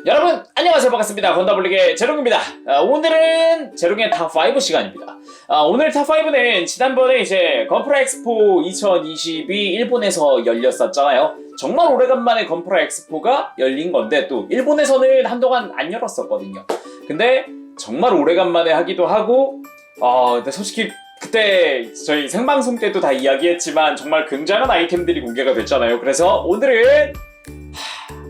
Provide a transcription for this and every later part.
여러분 안녕하세요, 반갑습니다. 건담블릭의 제롱입니다. 오늘은 제롱의 탑5 시간입니다. 오늘 탑5는 지난번에 이제 건프라 엑스포 2022 일본에서 열렸었잖아요. 정말 오래간만에 건프라 엑스포가 열린 건데, 또 일본에서는 한동안 안 열었었거든요. 근데 정말 오래간만에 하기도 하고, 근데 솔직히 그때 저희 생방송 때도 다 이야기했지만 정말 굉장한 아이템들이 공개가 됐잖아요. 그래서 오늘은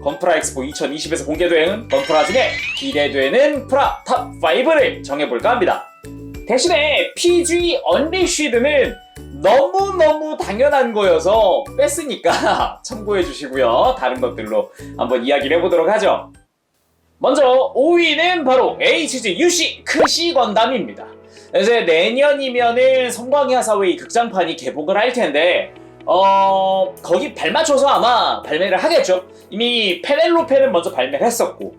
건프라 엑스포 2020에서 공개된 건프라 중에 기대되는 프라 탑5를 정해볼까 합니다. 대신에 PG 언리쉬드는 너무너무 당연한 거여서 뺐으니까 참고해주시고요. 다른 것들로 한번 이야기를 해보도록 하죠. 먼저 5위는 바로 HG UC 크시 건담입니다. 이제 내년이면은 성광이 하사웨이 극장판이 개봉을 할 텐데, 거기 발맞춰서 아마 발매를 하겠죠. 이미 페넬로페는 먼저 발매를 했었고,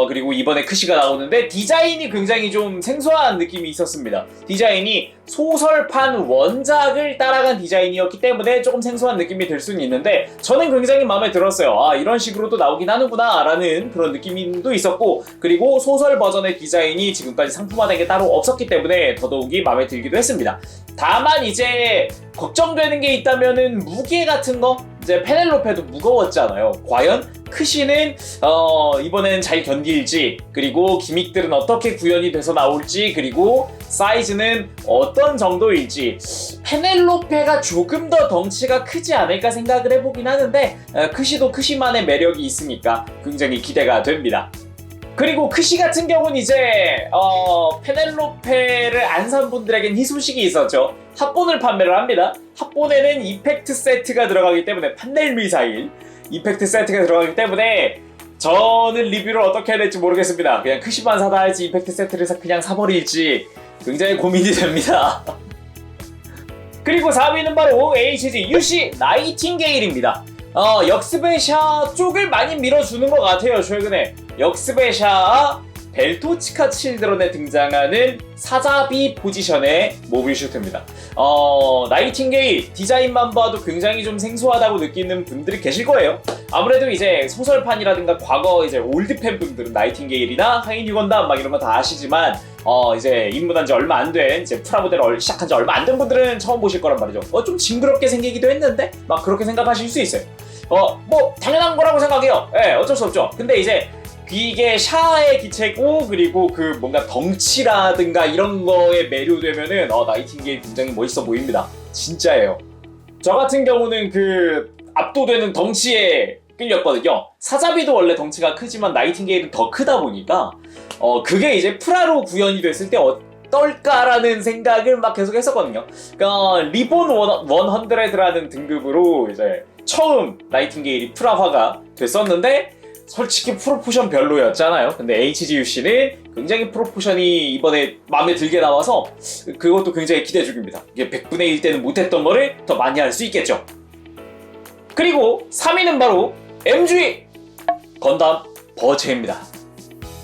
그리고 이번에 크시가 나오는데 디자인이 굉장히 좀 생소한 느낌이 있었습니다. 디자인이 소설판 원작을 따라간 디자인이었기 때문에 조금 생소한 느낌이 들 수는 있는데, 저는 굉장히 마음에 들었어요. 이런 식으로도 나오긴 하는구나 라는 그런 느낌도 있었고, 그리고 소설 버전의 디자인이 지금까지 상품화된 게 따로 없었기 때문에 더더욱이 마음에 들기도 했습니다. 다만 이제 걱정되는 게 있다면은 무게 같은 거, 이제 페넬로페도 무거웠잖아요. 과연 크시는 이번엔 잘 견딜지, 그리고 기믹들은 어떻게 구현이 돼서 나올지, 그리고 사이즈는 어떤 정도일지. 페넬로페가 조금 더 덩치가 크지 않을까 생각을 해보긴 하는데, 크시도 크시만의 매력이 있으니까 굉장히 기대가 됩니다. 그리고 크시 같은 경우는 이제 페넬로페를 안 산 분들에겐 희소식이 있었죠. 합본을 판매를 합니다. 합본에는 이펙트 세트가 들어가기 때문에, 판넬 미사일 이펙트 세트가 들어가기 때문에 저는 리뷰를 어떻게 해야 될지 모르겠습니다. 그냥 크시만 사다 할지 이펙트 세트를 그냥 사버릴지 굉장히 고민이 됩니다. 그리고 4위는 바로 HG UC 나이팅게일입니다. 역스베샤 쪽을 많이 밀어주는 것 같아요. 최근에 역스베샤 벨토치카 칠드런에 등장하는 사자비 포지션의 모빌 슈트입니다. 나이팅게일 디자인만 봐도 굉장히 좀 생소하다고 느끼는 분들이 계실 거예요. 아무래도 이제 소설판이라든가 과거 이제 올드팬 분들은 나이팅게일이나 하이뉴 건담 막 이런 거 다 아시지만, 이제 입문한 지 얼마 안 된, 이제 프라 모델을 시작한 지 얼마 안 된 분들은 처음 보실 거란 말이죠. 좀 징그럽게 생기기도 했는데 막 그렇게 생각하실 수 있어요. 뭐 당연한 거라고 생각해요. 어쩔 수 없죠. 근데 이제 이게 샤의 기체고, 그리고 그 뭔가 덩치라든가 이런 거에 매료되면은 나이팅게일 굉장히 멋있어 보입니다. 진짜예요. 저 같은 경우는 그 압도되는 덩치에 끌렸거든요. 사자비도 원래 덩치가 크지만 나이팅게일은 더 크다 보니까 그게 이제 프라로 구현이 됐을 때 어떨까라는 생각을 막 계속 했었거든요. 그러니까 리본 100라는 등급으로 이제 처음 나이팅게일이 프라화가 됐었는데, 솔직히 프로포션 별로였잖아요. 근데 HGUC는 굉장히 프로포션이 이번에 마음에 들게 나와서 그것도 굉장히 기대 중입니다. 이게 100분의 1 때는 못했던 거를 더 많이 할 수 있겠죠. 그리고 3위는 바로 MG 건담 버체입니다.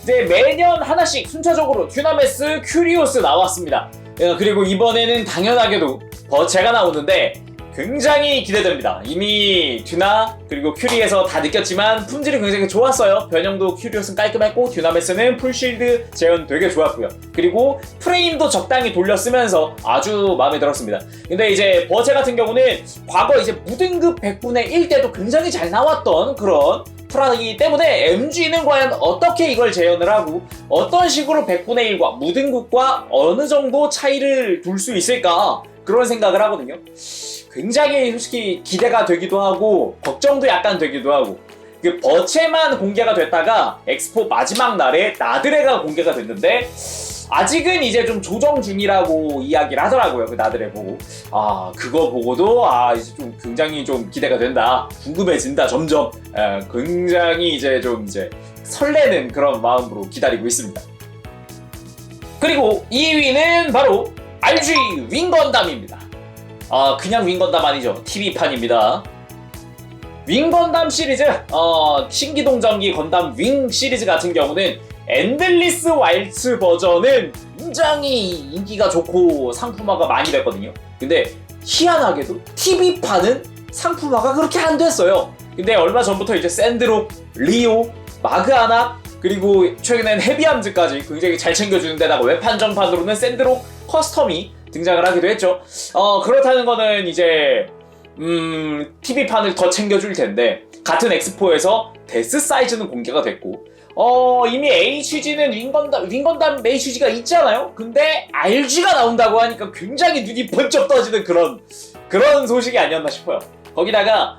이제 매년 하나씩 순차적으로 듀나메스, 큐리오스 나왔습니다. 그리고 이번에는 당연하게도 버체가 나오는데 굉장히 기대됩니다. 이미 듀나 그리고 큐리에서 다 느꼈지만 품질이 굉장히 좋았어요. 변형도 큐리오스는 깔끔했고, 듀나메스는 풀실드 재현 되게 좋았고요. 그리고 프레임도 적당히 돌렸으면서 아주 마음에 들었습니다. 근데 이제 버체 같은 경우는 과거 이제 무등급 100분의 1 때도 굉장히 잘 나왔던 그런 프라이기 때문에, MG는 과연 어떻게 이걸 재현을 하고 어떤 식으로 100분의 1과 무등급과 어느 정도 차이를 둘 수 있을까, 그런 생각을 하거든요. 굉장히 솔직히 기대가 되기도 하고 걱정도 약간 되기도 하고. 그 버체만 공개가 됐다가 엑스포 마지막 날에 나드레가 공개가 됐는데, 아직은 이제 좀 조정 중이라고 이야기를 하더라고요. 그 나드레 보고. 그거 보고도 이제 좀 굉장히 좀 기대가 된다, 궁금해진다 점점. 굉장히 이제 설레는 그런 마음으로 기다리고 있습니다. 그리고 2위는 바로 RG 윙건담입니다. 그냥 윙건담 아니죠. TV판입니다. 윙건담 시리즈, 신기동전기 건담 윙 시리즈 같은 경우는 엔들리스 왈츠 버전은 굉장히 인기가 좋고 상품화가 많이 됐거든요. 근데 희한하게도 TV판은 상품화가 그렇게 안 됐어요. 근데 얼마 전부터 이제 샌드록, 리오, 마그아나, 그리고 최근엔 헤비함즈까지 굉장히 잘 챙겨주는 데다가 외판정판으로는 샌드록 커스텀이 등장을 하기도 했죠. 그렇다는 거는 이제 TV판을 더 챙겨줄 텐데 같은 엑스포에서 데스 사이즈는 공개가 됐고 이미 HG는 윙건담 HG가 있잖아요. 근데 RG가 나온다고 하니까 굉장히 눈이 번쩍 떠지는 그런 소식이 아니었나 싶어요. 거기다가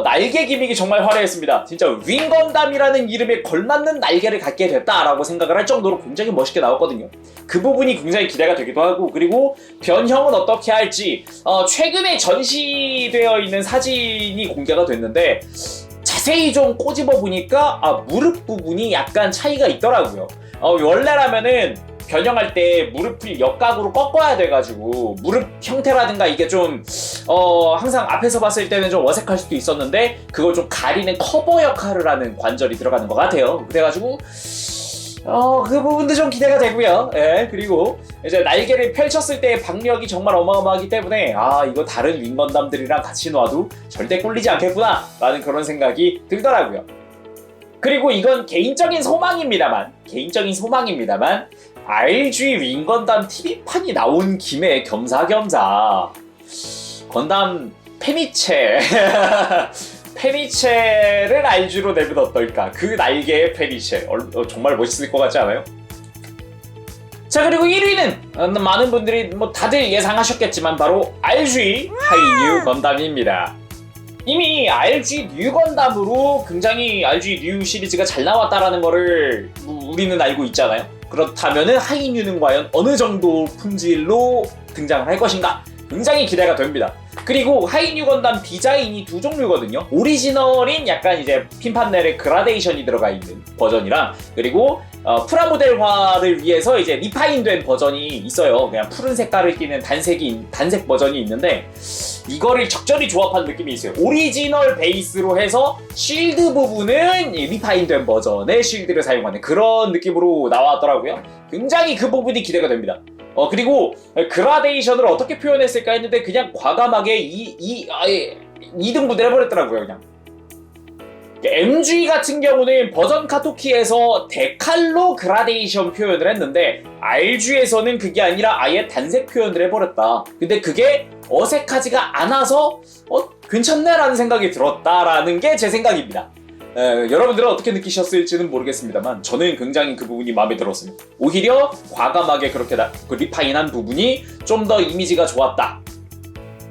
날개 기믹이 정말 화려했습니다. 진짜 윙건담이라는 이름에 걸맞는 날개를 갖게 됐다라고 생각을 할 정도로 굉장히 멋있게 나왔거든요. 그 부분이 굉장히 기대가 되기도 하고, 그리고 변형은 어떻게 할지 최근에 전시되어 있는 사진이 공개가 됐는데 자세히 좀 꼬집어 보니까 무릎 부분이 약간 차이가 있더라고요. 원래라면은 변형할 때 무릎을 역각으로 꺾어야 돼가지고 무릎 형태라든가 이게 좀 항상 앞에서 봤을 때는 좀 어색할 수도 있었는데 그걸 좀 가리는 커버 역할을 하는 관절이 들어가는 것 같아요. 그래가지고 그 부분도 좀 기대가 되고요. 예, 그리고 이제 날개를 펼쳤을 때의 박력이 정말 어마어마하기 때문에 이거 다른 윙건담들이랑 같이 놔도 절대 꿀리지 않겠구나 라는 그런 생각이 들더라고요. 그리고 이건 개인적인 소망입니다만 RG 윙건담 TV판이 나온 김에 겸사겸사 건담 페니체를 RG로 내면 어떨까? 그 날개의 페니체 정말 멋있을 것 같지 않아요? 자, 그리고 1위는 많은 분들이 다들 예상하셨겠지만 바로 RG 하이뉴 건담입니다. 이미 RG 뉴 건담으로 굉장히 RG 뉴 시리즈가 잘 나왔다라는 거를 우리는 알고 있잖아요. 그렇다면은 하이뉴는 과연 어느 정도 품질로 등장을 할 것인가? 굉장히 기대가 됩니다. 그리고 하이뉴 건담 디자인이 두 종류거든요. 오리지널인 약간 이제 핀판넬에 그라데이션이 들어가 있는 버전이랑, 그리고 프라모델화를 위해서 이제 리파인된 버전이 있어요. 그냥 푸른 색깔을 띠는 단색 버전이 있는데 이거를 적절히 조합한 느낌이 있어요. 오리지널 베이스로 해서 쉴드 부분은 리파인된 버전의 쉴드를 사용하는 그런 느낌으로 나왔더라고요. 굉장히 그 부분이 기대가 됩니다. 그리고 그라데이션을 어떻게 표현했을까 했는데 그냥 과감하게 2등분을 해버렸더라고요. 그냥 MG 같은 경우는 버전 카토키에서 데칼로 그라데이션 표현을 했는데 RG에서는 그게 아니라 아예 단색 표현을 해버렸다. 근데 그게 어색하지가 않아서 괜찮네 라는 생각이 들었다라는 게 제 생각입니다. 여러분들은 어떻게 느끼셨을지는 모르겠습니다만 저는 굉장히 그 부분이 마음에 들었습니다. 오히려 과감하게 그렇게 그 리파인한 부분이 좀 더 이미지가 좋았다.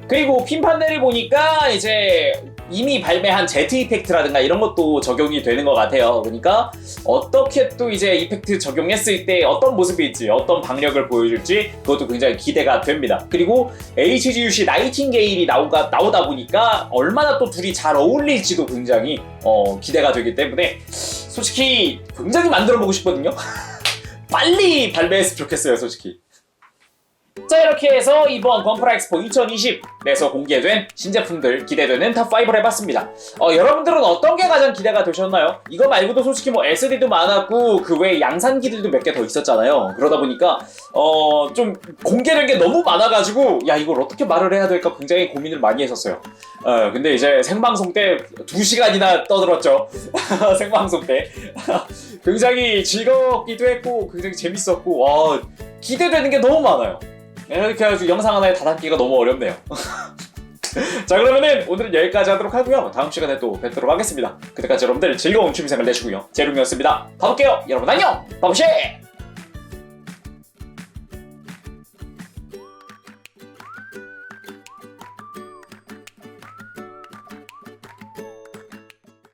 그리고 핀판넬을 보니까 이제 이미 발매한 제트 이펙트라든가 이런 것도 적용이 되는 것 같아요. 그러니까 어떻게 또 이제 이펙트 적용했을 때 어떤 모습일지, 어떤 박력을 보여줄지 그것도 굉장히 기대가 됩니다. 그리고 HGUC 나이팅게일이 나오다 보니까 얼마나 또 둘이 잘 어울릴지도 굉장히 기대가 되기 때문에 솔직히 굉장히 만들어보고 싶거든요. 빨리 발매했으면 좋겠어요, 솔직히. 자, 이렇게 해서 이번 건프라 엑스포 2020에서 공개된 신제품들 기대되는 탑5를 해봤습니다. 여러분들은 어떤 게 가장 기대가 되셨나요? 이거 말고도 솔직히 SD도 많았고 그 외에 양산기들도 몇 개 더 있었잖아요. 그러다 보니까 좀 공개된 게 너무 많아가지고 이걸 어떻게 말을 해야 될까 굉장히 고민을 많이 했었어요. 근데 이제 생방송 때 2시간이나 떠들었죠. 생방송 때 굉장히 즐겁기도 했고 굉장히 재밌었고 기대되는 게 너무 많아요. 이렇게 해가지고 영상 하나에 다 담기가 너무 어렵네요. 자, 그러면은 오늘은 여기까지 하도록 하고요. 다음 시간에 또 뵙도록 하겠습니다. 그때까지 여러분들 즐거운 취미생활 내시고요. 제룽이었습니다. 가볼게요. 여러분 안녕! 바보쉐!